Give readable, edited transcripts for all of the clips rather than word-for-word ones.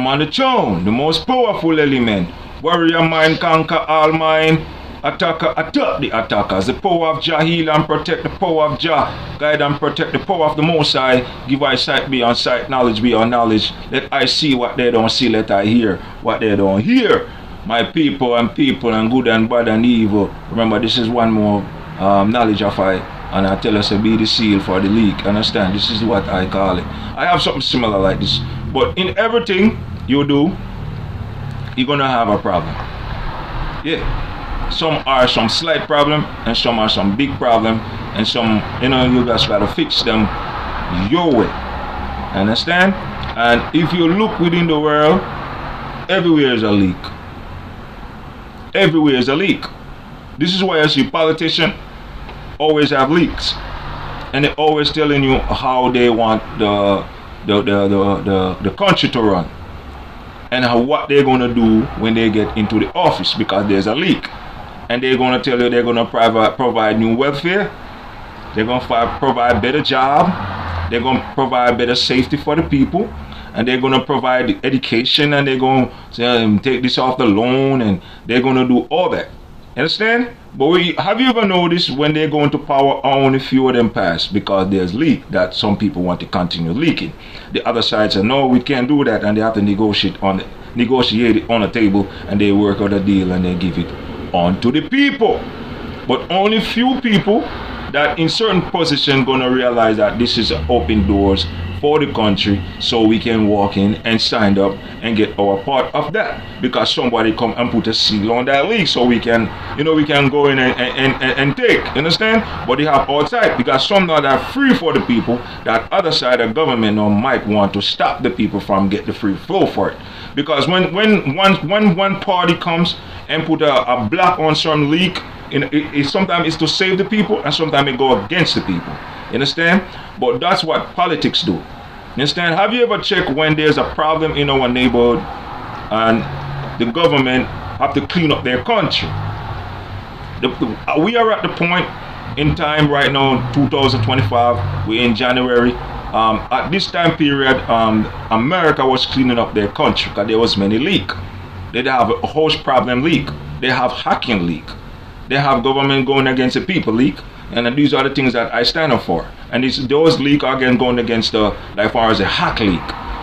on the throne, the most powerful element. Warrior mind conquer all mind. Attacker attack the attackers. The power of Jah heal and protect. The power of Jah guide and protect. The power of the Most High give I sight beyond sight, knowledge beyond knowledge. Let I see what they don't see. Let I hear what they don't hear. My people and good and bad and evil. Remember, this is one more knowledge of I. And I tell us to be the seal for the leak. Understand? This is what I call it. I have something similar like this. But in everything you do, you're gonna have a problem. Yeah. Some are some slight problem, and some are some big problem, and some, you just gotta fix them your way. Understand? And if you look within the world, everywhere is a leak. Everywhere is a leak. This is why I see politicians always have leaks, and they're always telling you how they want the country to run, and what they're gonna do when they get into the office because there's a leak. And they're going to tell you they're going to provide new welfare. They're going to provide better job. They're going to provide better safety for the people. And they're going to provide education. And they're going to take this off the loan. And they're going to do all that. Understand? But have you ever noticed when they're going to power, only few of them pass because there's leak that some people want to continue leaking. The other side says, no, we can't do that. And they have to negotiate it on the table. And they work out a deal and they give it on to the people. But only few people that in certain position gonna realize that this is open doors for the country, so we can walk in and sign up and get our part of that, because somebody come and put a seal on that leak, so we can we can go in and take, understand? But they have outside, because some not that free for the people, that other side of government might want to stop the people from get the free flow for it. Because when one party comes and put a block on some leak, sometimes it's to save the people, and sometimes it go against the people. You understand? But that's what politics do. You understand? Have you ever checked when there's a problem in our neighborhood and the government have to clean up their country? We are at the point in time right now, 2025, we're in January. At this time period, America was cleaning up their country because there was many leak. They have a host problem leak. They have hacking leak. They have government going against the people leak. And these are the things that I stand up for. And those leak are again going against like far as a hack leak.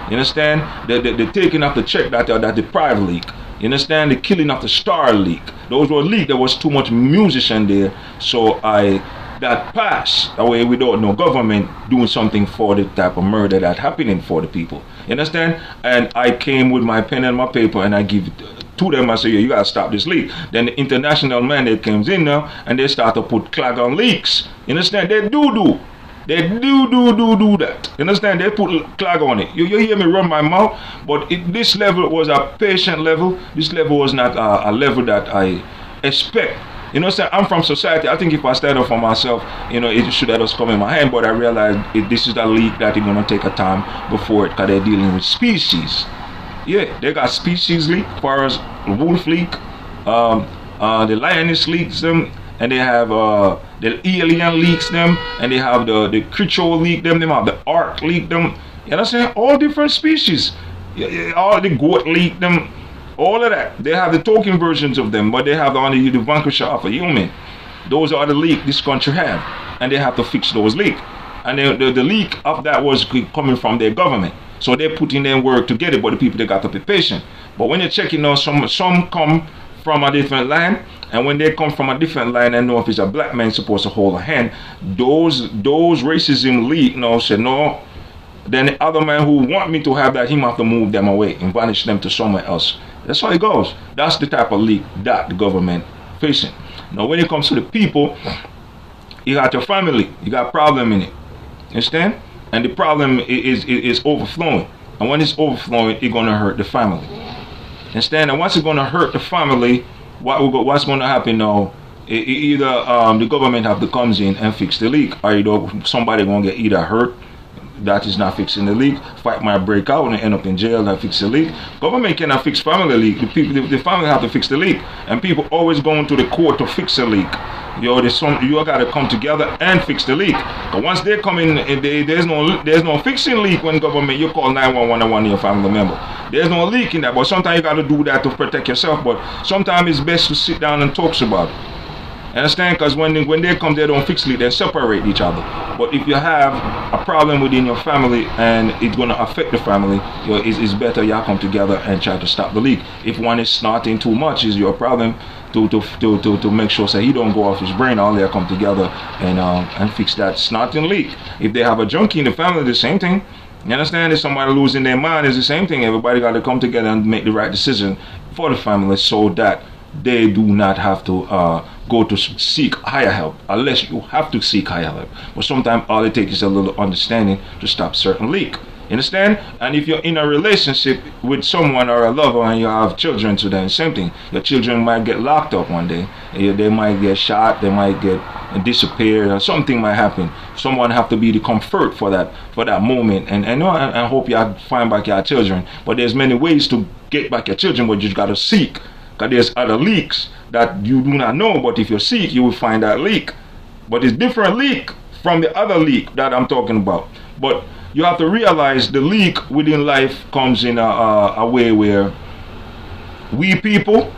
You understand? The taking of the check that the private leak. You understand? The killing of the star leak. Those were leak. There was too much musician there. So that passed away without no government doing something for the type of murder that happening for the people. You understand? And I came with my pen and my paper and I give it to them. I say, yeah, you gotta stop this leak. Then the international mandate comes in now and they start to put clag on leaks. You understand? They do that. You understand? They put clag on it. You hear me run my mouth, but this level was a patient level. This level was not a level that I expect. You know, I'm from society. I think if I stand up for myself, it should have just come in my hand. But I realized this is a leak that is gonna take a time before it, because they're dealing with species. Yeah, they got species leak, as far as wolf leak, the lioness leaks them, and they have the alien leaks them, and they have the creature leak them, they have the ark leak them. You know what I'm saying? All different species. All the goat leak them, all of that. They have the token versions of them, but they have only the vanquisher of a human. Those are the leak this country have, and they have to fix those leak. And the leak of that was coming from their government. So they put in their work to get it, but the people, they got to be patient. But when you're checking out, some come from a different land, and when they come from a different land and know if it's a black man supposed to hold a hand, those racism leak said no. Then the other man who want me to have that, him have to move them away and vanish them to somewhere else. That's how it goes. That's the type of leak that the government facing. Now when it comes to the people, you got your family, you got a problem in it. Understand? And the problem is overflowing. And when it's overflowing, it's going to hurt the family. Understand? And once it's going to hurt the family, what's going to happen now? Either the government have to come in and fix the leak, or somebody going to get either hurt, that is not fixing the leak, fight might break out and end up in jail and fix the leak. Government cannot fix family leak. The family have to fix the leak. And people always going to the court to fix a leak. You got to come together and fix the leak. But once they come in, there's no fixing leak when government, you call 911 and one of your family member. There's no leak in that, but sometimes you got to do that to protect yourself. But sometimes it's best to sit down and talk about it. Understand? Because when they come, they don't fix leak, they separate each other. But if you have a problem within your family and it's going to affect the family, it's better you come together and try to stop the leak. If one is snorting too much, is your problem to make sure he don't go off his brain. All they come together and fix that snorting leak. If they have a junkie in the family, the same thing. You understand? If somebody losing their mind, it's the same thing. Everybody got to come together and make the right decision for the family so that they do not have to go to seek higher help, unless you have to seek higher help. But sometimes all it takes is a little understanding to stop certain leak. You understand? And if you're in a relationship with someone or a lover and you have children to them, same thing. Your children might get locked up one day. They might get shot, they might get disappeared, or something might happen. Someone have to be the comfort for that moment. And I hope you find back your children. But there's many ways to get back your children, but you just gotta seek. Because there's other leaks that you do not know, but if you seek, you will find that leak. But it's different leak from the other leak that I'm talking about. But you have to realize the leak within life comes in a way where we people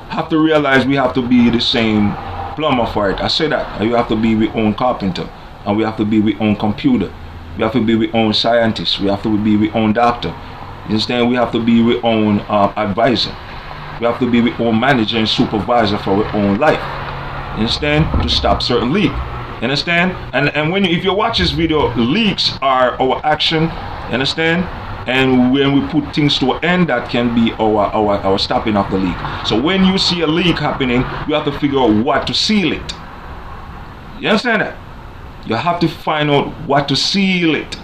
have to realize we have to be the same plumber for it. I say that. You have to be our own carpenter, and we have to be our own computer. We have to be our own scientist. We have to be our own doctor. You understand? We have to be our own advisor. We have to be our own manager and supervisor for our own life. You understand? To stop certain leak. You understand? And if you watch this video, leaks are our action. You understand? And when we put things to an end, that can be our stopping of the leak. So when you see a leak happening, you have to figure out what to seal it. You understand that? You have to find out what to seal it.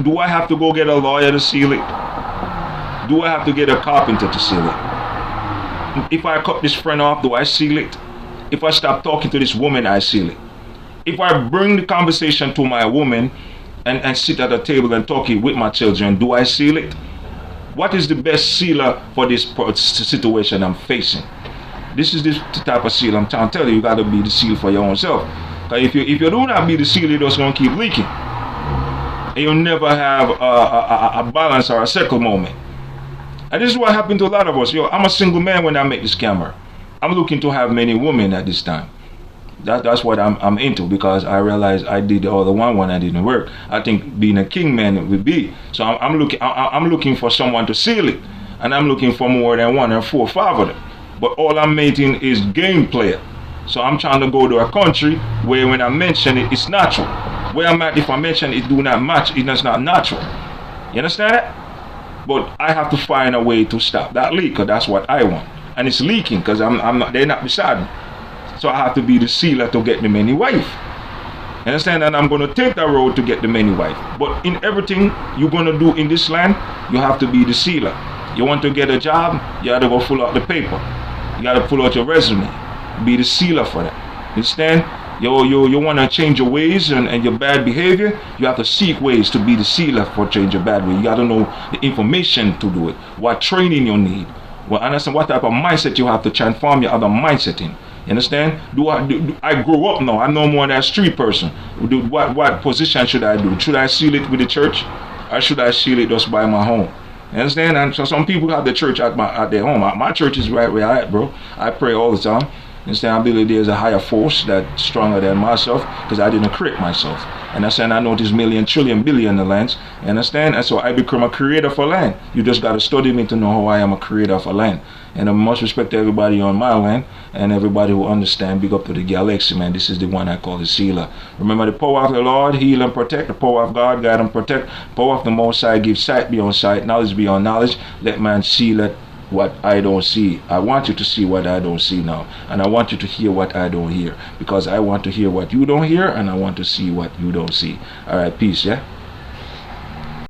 Do I have to go get a lawyer to seal it? Do I have to get a carpenter to seal it? If I cut this friend off, do I seal it? If I stop talking to this woman, I seal it. If I bring the conversation to my woman and sit at a table and talk it with my children, do I seal it? What is the best sealer for this situation I'm facing? This is the type of seal I'm trying to tell you. You got to be the seal for your own self. Because if you do not be the seal, you're just going to keep leaking. And you'll never have a balance or a circle moment. And this is what happened to a lot of us. I'm a single man when I make this camera. I'm looking to have many women at this time. That's what I'm into, because I realized I did all the one and it didn't work. I think being a king man would be. So I'm looking for someone to seal it. And I'm looking for more than 1 or 4 or 5 of them. But all I'm making is game player. So I'm trying to go to a country where when I mention it, it's natural. Where I'm at, if I mention it do not match, it's not natural. You understand that? But I have to find a way to stop that leak, because that's what I want. And it's leaking because they're not beside me. So I have to be the sealer to get the many wife. You understand? And I'm going to take that road to get the many wife. But in everything you're going to do in this land, you have to be the sealer. You want to get a job, you have to go fill out the paper. You got to pull out your resume. Be the sealer for that. You understand? You want to change your ways and your bad behavior, you have to seek ways to be the sealer for change your bad way. You got to know the information to do it, what training you need. Well, understand what type of mindset you have to transform your other mindset in. You understand? I grew up now. I'm no more that street person. What position should I do? Should I seal it with the church, or should I seal it just by my home? You understand? And so some people have the church at their home. My church is right where I at, bro. I pray all the time. You understand? I believe there's a higher force that's stronger than myself, because I didn't create myself. And I know there's million, trillion, billion lands. You understand? And so I become a creator for land. You just got to study me to know how I am a creator for land. And I must respect everybody on my land and everybody who understand. Big up to the galaxy, man. This is the one I call the sealer. Remember, the power of the Lord, heal and protect. The power of God, guide and protect. Power of the Most High, give sight beyond sight, knowledge beyond knowledge. Let man see what I don't see. I want you to see what I don't see now. And I want you to hear what I don't hear. Because I want to hear what you don't hear, and I want to see what you don't see. Alright, peace, yeah?